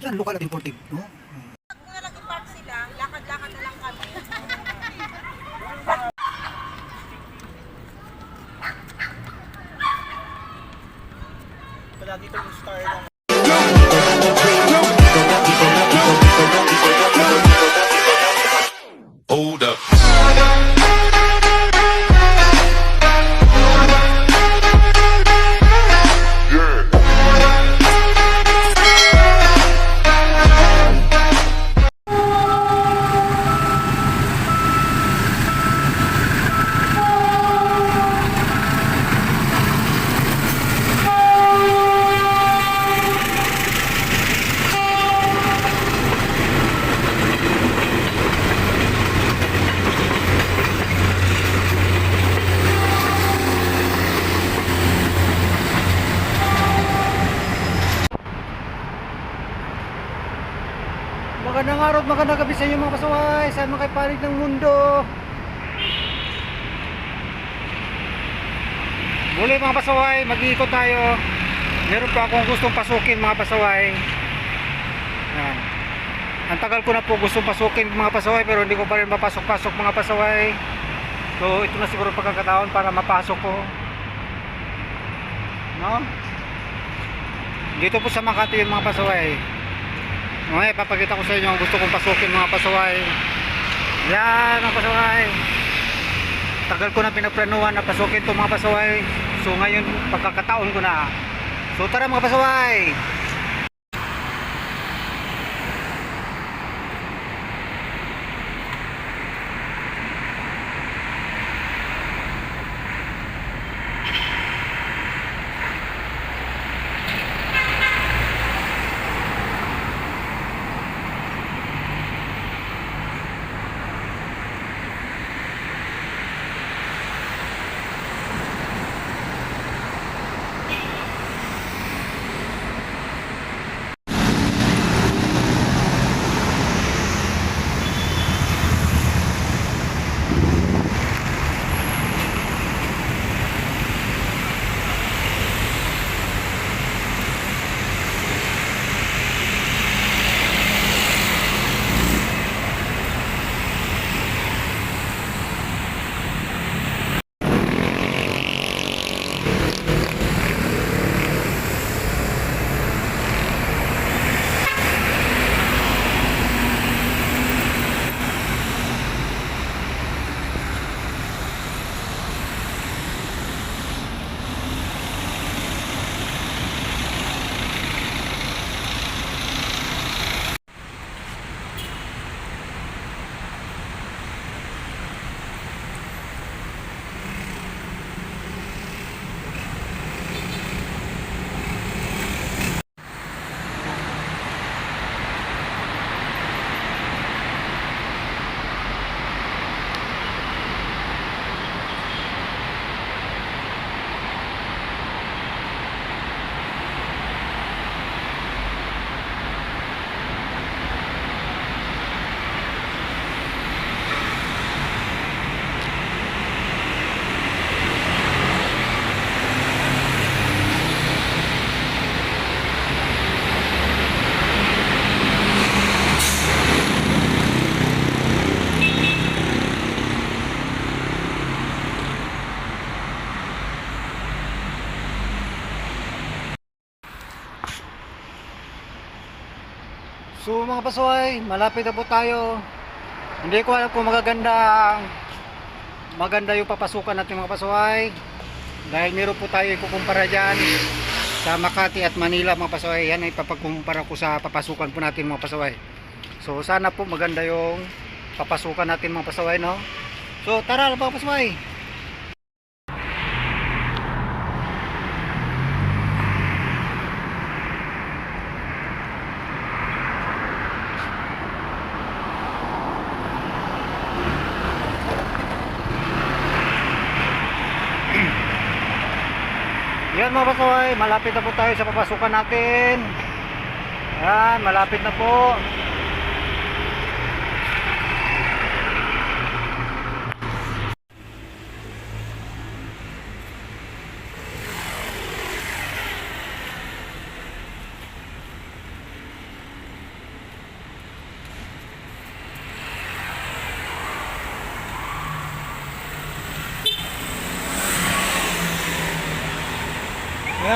Yan, local at imported, no? Kung na lang i-park sila, lakad-lakad na lang kami. Palagi ito yung star ng Hold up. Magandang araw at magandang gabi sa inyo mga pasaway, saan man kayo panig ng mundo. Muli mga pasaway, mag-iikot tayo. Meron pa akong gustong pasukin mga pasaway. Yan. Ang tagal ko na po gustong pasukin mga pasaway, pero hindi ko pa rin mapasok-pasok mga pasaway. So ito na siguro pagkakataon para mapasok ko, no? Dito po sa Makati yung mga pasaway. Okay, papakita ko sa inyo ang gusto kong pasukin mga pasaway. Yan mga pasaway. Tagal ko na pinaplanuhan na pasukin to mga pasaway. So ngayon pagkakataon ko na. So tara mga pasaway. So mga pasaway, malapit na po tayo. Hindi ko alam kung maganda yung papasukan natin mga pasaway, dahil meron po tayo ikukumpara dyan sa Makati at Manila mga pasaway. Yan ay papagkumpara ko sa papasukan po natin mga pasaway. So sana po maganda yung papasukan natin mga pasaway, no? So tara mga pasaway. Yan mga pasaway, malapit na po tayo sa papasukan natin. Yan, malapit na po.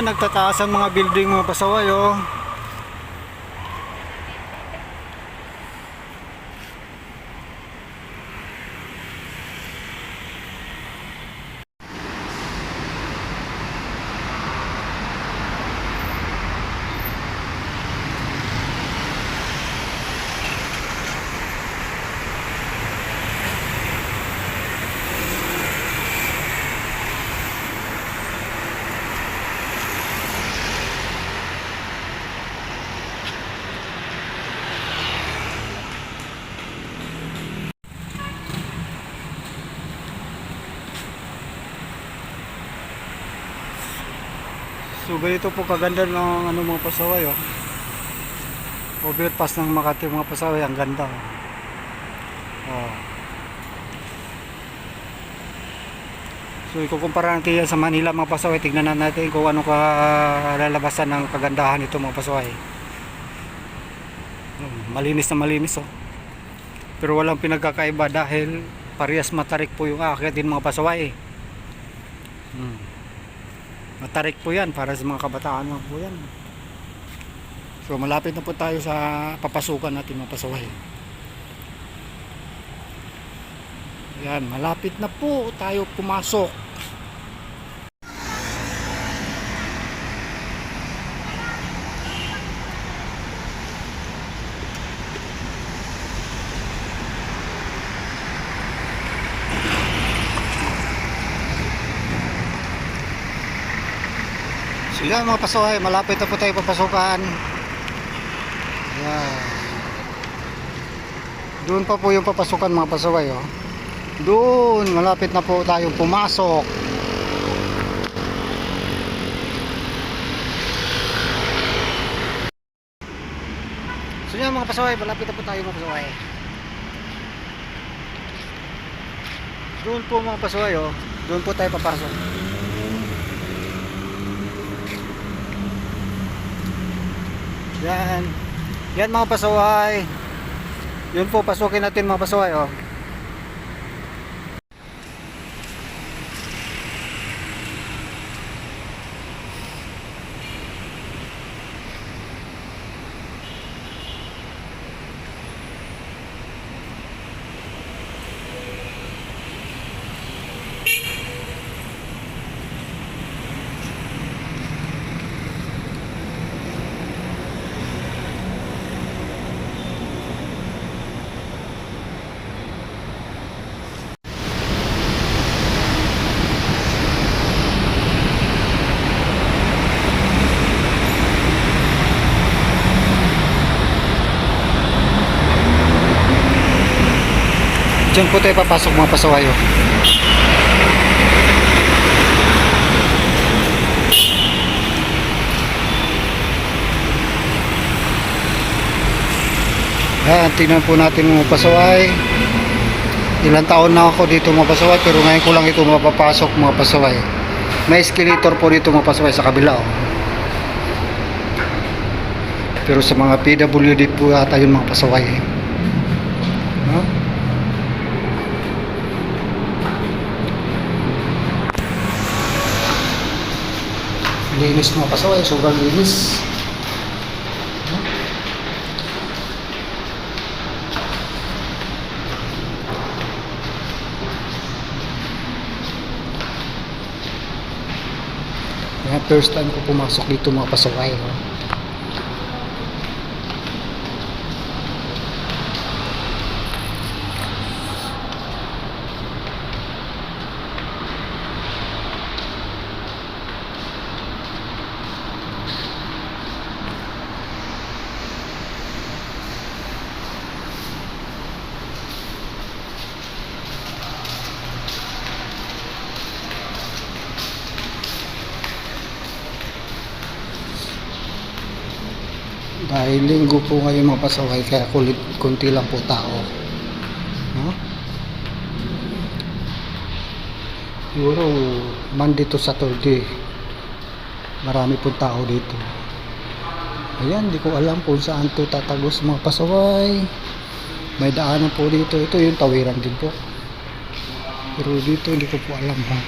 Yan, nagtataas ang mga building mga pasaway, oh. So ganito po kaganda ng ano mga pasaway, oh. Overpass ng Makati mga pasaway, ang ganda, oh. Oh. So ikukumpara natin yan sa Manila mga pasaway. Tignan na natin kung ano kalalabasan ng kagandahan nito mga pasaway. Malinis na malinis, oh. Pero walang pinagkakaiba dahil parehas matarik po yung aakyat din mga pasaway. Matarik po yan para sa mga kabataan lang po yan. So malapit na po tayo sa papasukan natin mga pasaway. Yan, malapit na po tayo pumasok. So yan mga pasaway, malapit na po tayo papasukan. Yan. Doon pa po yung papasukan mga pasaway, oh. Doon, malapit na po tayong pumasok. So yan mga pasaway, malapit na po tayo mga pasaway. Doon po mga pasaway, oh. Doon po tayo papasok. Yan. Yan mga pasaway. Yun po, pasukin natin mga pasaway, oh. Diyan po tayo papasok mga pasaway, oh. Yan, tingnan po natin mga pasaway. Ilang taon na ako dito mga pasaway, pero ngayon ko lang ito mapapasok mga pasaway. May escalator po dito mga pasaway sa kabila, oh. Pero sa mga PWD po ata yun mga pasaway, eh. Huh? Linis mga pasaway, sobrang linis. Yan, first time ko pumasok dito mga pasaway, oh. Dahil linggo po ngayon mga pasaway, kaya kunti lang po tao, no? Siguro Monday to Saturday marami po tao dito. Ayan, di ko alam kung saan to tatagos mga pasaway. May daanan po dito. Ito yung tawiran din po, pero dito hindi ko po alam, ha.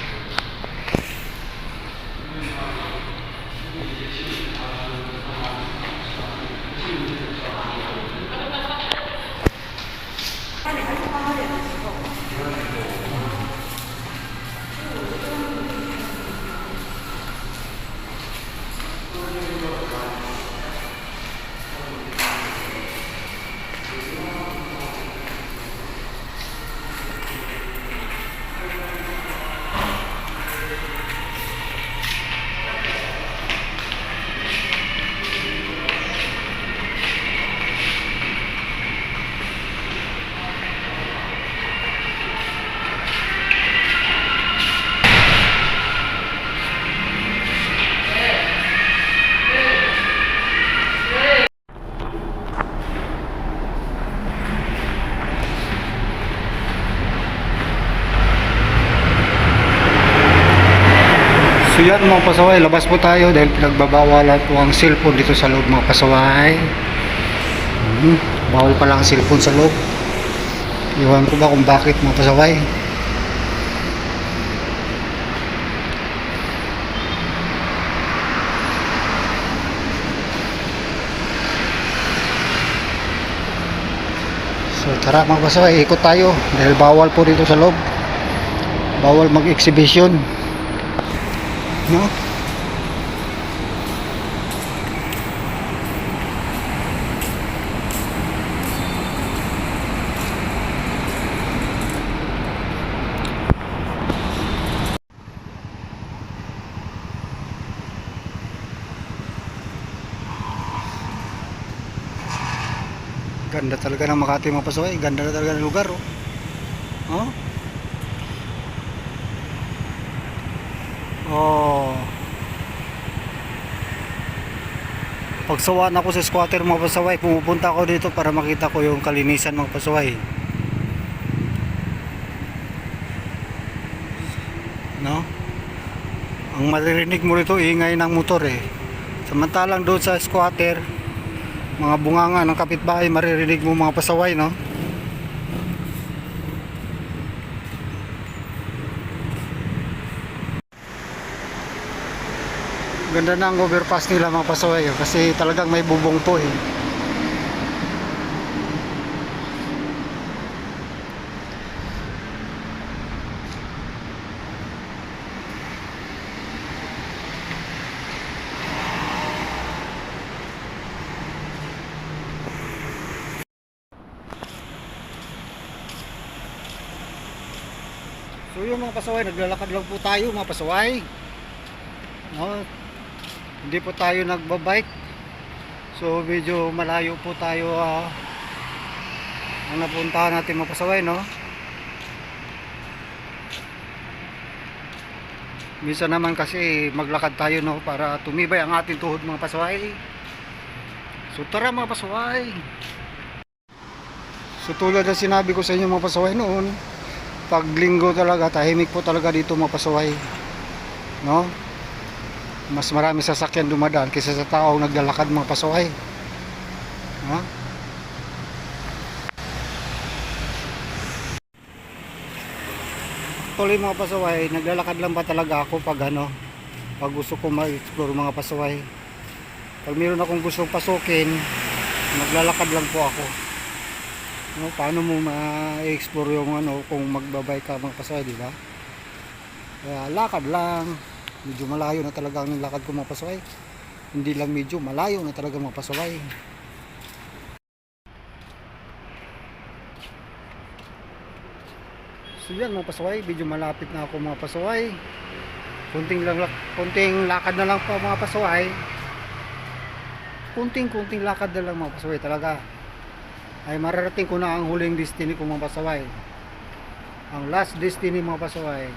So yan mga pasaway, labas po tayo dahil pinagbabawalan po ang cellphone dito sa loob mga pasaway. Bawal pala ang cellphone sa loob. Iwan ko ba kung bakit mga pasaway. So tara mga pasaway, ikot tayo dahil bawal po dito sa loob. Bawal mag-exhibition. No? Ganda talaga ng Makati mga pasaway. Ganda na talaga ng lugar, oh. Oh. Oh. Pagsawaan ako sa squatter mga pasaway, pumupunta ako dito para makita ko yung kalinisan mga pasaway. No? Ang maririnig mo rito ingay ng motor eh. Samantalang doon sa squatter, mga bunganga ng kapitbahay maririnig mo mga pasaway, no? Ganda na ang overpass nila mga pasaway, oh, kasi talagang may bubong po eh. So yung mga pasaway, naglalakad lang po tayo mga pasaway, no? Hindi po tayo nagbabike. So medyo malayo po tayo ang napuntahan natin mga pasaway, no? Minsan naman kasi maglakad tayo, no, para tumibay ang ating tuhod mga pasaway. So tara mga pasaway. So tulad na sinabi ko sa inyo mga pasaway noon, pag linggo talaga, tahimik po talaga dito mga pasaway, no? Mas marami sasakyan dumadaan kaysa sa taong naglalakad mga pasaway, no? Actually mga pasaway, naglalakad lang ba talaga ako pag pag gusto ko ma-explore mga pasaway. Pag meron akong gustong pasukin, naglalakad lang po ako. No, paano mo ma-explore yung kung magbabay ka mga pasaway, di ba? Kaya lakad lang. Medyo malayo na talaga ang lakad ko mga pasaway. Hindi lang medyo, malayo na talaga mga pasaway. So yan mga pasaway, medyo malapit na ako mga pasaway. Kunting lakad na lang po mga pasaway. Kunting lakad na lang mga pasaway talaga. Ay mararating ko na ang huling destiny ko mga pasaway, ang last destiny mga pasaway.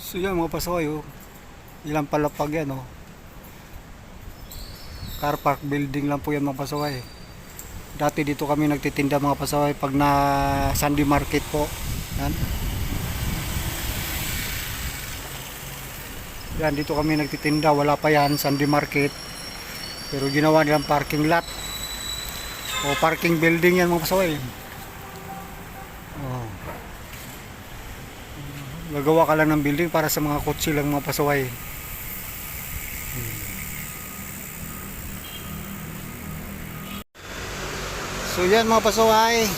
So yan mga pasaway, oh, ilang palapag yan, oh. Car park building lang po yan mga pasaway. Dati dito kami nagtitinda mga pasaway pag na Sunday market po. Yan. Yan, dito kami nagtitinda, wala pa yan Sunday market, pero ginawa nilang parking lot o parking building yan mga pasaway. Oh. Gagawa ka lang ng building para sa mga kotse lang mga pasaway. So yan mga pasaway,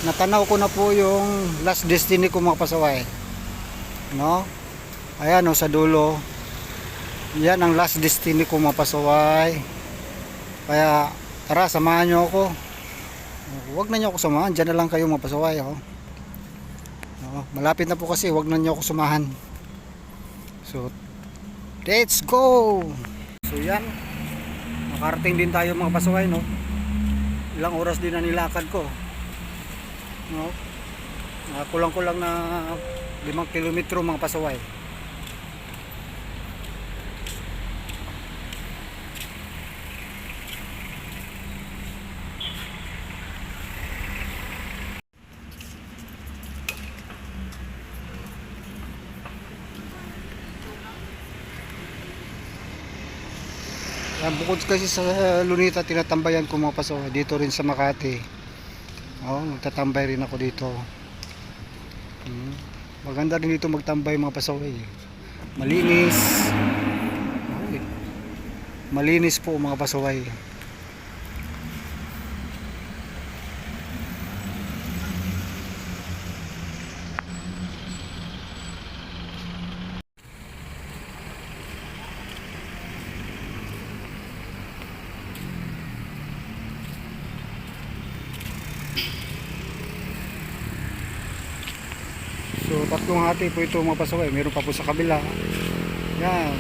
natanaw ko na po yung last destiny ko mga pasaway. No? Ayan o, sa dulo. Yan ang last destiny ko mga pasaway. Kaya tara, samahan nyo ako. Huwag na nyo ako samahan, dyan na lang kayo mga pasaway. Oh. Malapit na po kasi, huwag na nyo ako samahan. So let's go. So yan, makarating din tayo mga pasaway, no? Ilang oras din na nilakad ko, no? Kulang-kulang na 5 kilometro mga pasaway. Yan, bukod kasi sa Lunita tinatambayan ko mga pasaway, dito rin sa Makati. Magtatambay rin ako dito. Maganda rin dito magtambay mga pasaway. Malinis. Malinis po mga pasaway. So tatlong hati po ito mga pasaway. Meron pa po sa kabila. Yan.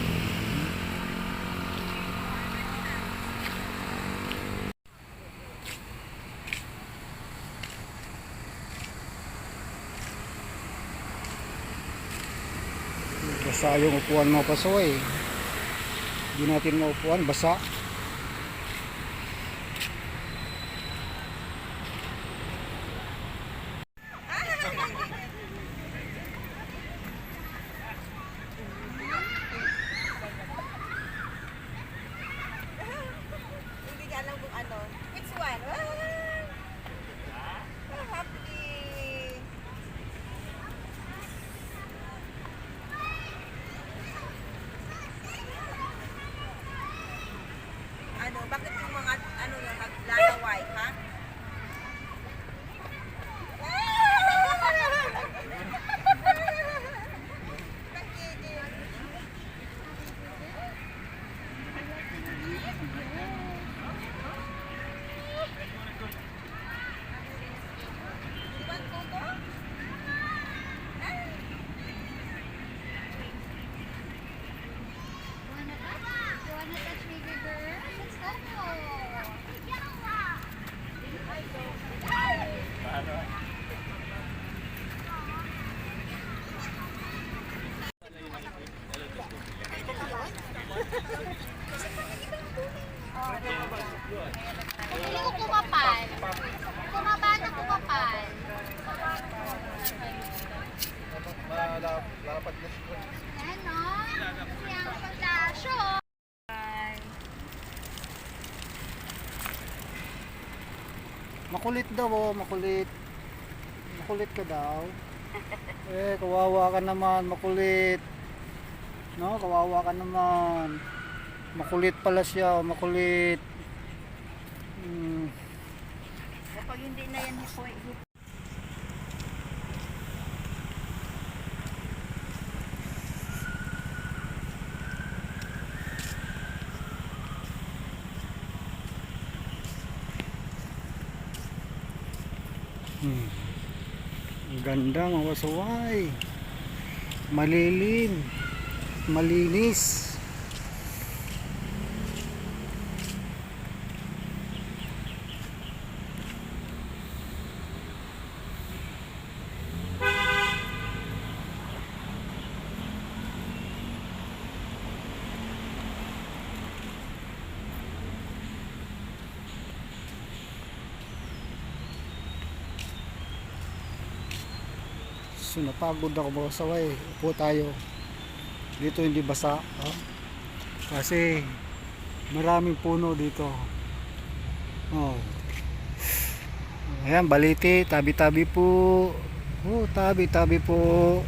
Basa yung upuan mga pasaway. Hindi natin maupuan, basa. Hindi ka alam kung ano. Which one? Happy. Ano, bakit yung mga ano na naglalaway, ha? Wanna touch baby girl? Let's go! Hindi ko kumapal. Kumaba na kumapal. Yan, no? Yan, paglasyo. Makulit daw oh, makulit. Makulit ka daw. Kawawa ka naman, makulit. No, kawawa ka naman. Makulit pala siya, makulit. Kapag hindi na yan hipoy. Ang ganda mga pasaway. Malilim. Malinis. So napagod ako mga pasaway. Upo tayo. Dito hindi basa. Kasi maraming puno dito. Ayan, baliti, tabi-tabi po. Tabi-tabi po.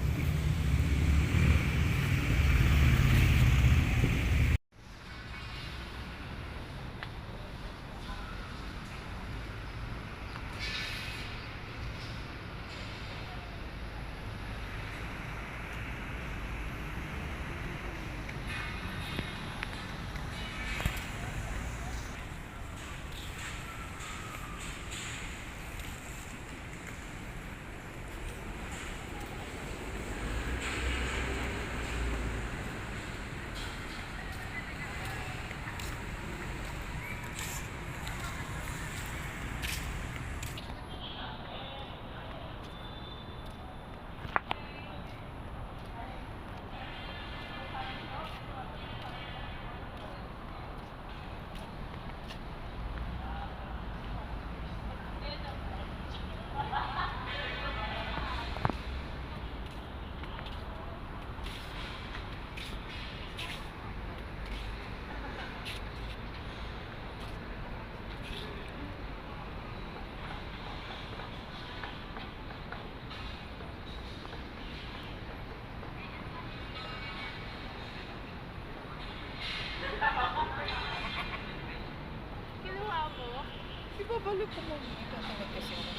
Lalo po mo. Ito tawag kasi ako.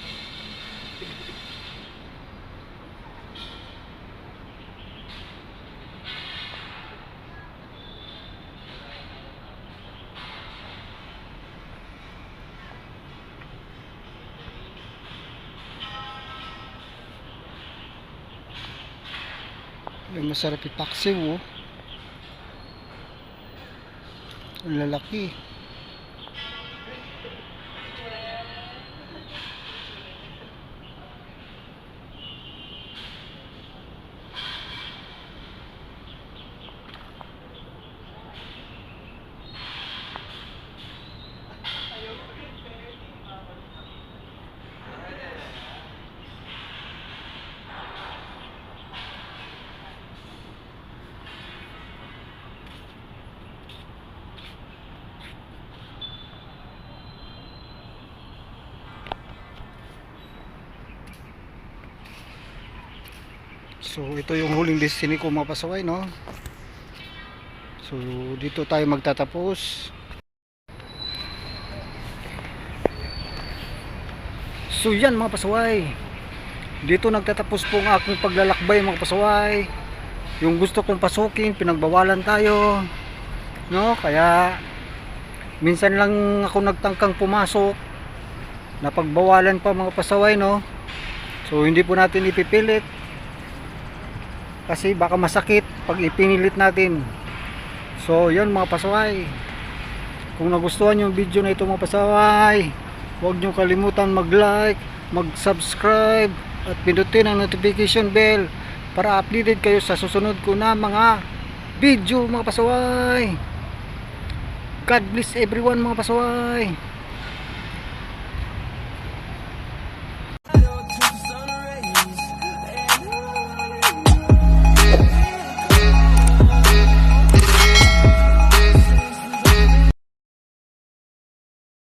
Yung masarap ipaksiw, oh. Ang lalaki. So ito yung huling destiny ko mga pasaway, no? So dito tayo magtatapos. So yan mga pasaway, dito nagtatapos po ang aking paglalakbay mga pasaway. Yung gusto kong pasukin, pinagbawalan tayo, no? Kaya minsan lang ako nagtangkang pumasok, napagbawalan pa mga pasaway, no? So hindi po natin ipipilit kasi baka masakit pag ipinilit natin. So yan mga pasaway, kung nagustuhan yung video na ito mga pasaway, huwag nyo kalimutan mag-like, mag-subscribe at pindutin ang notification bell para updated kayo sa susunod ko na mga video mga pasaway. God bless everyone mga pasaway.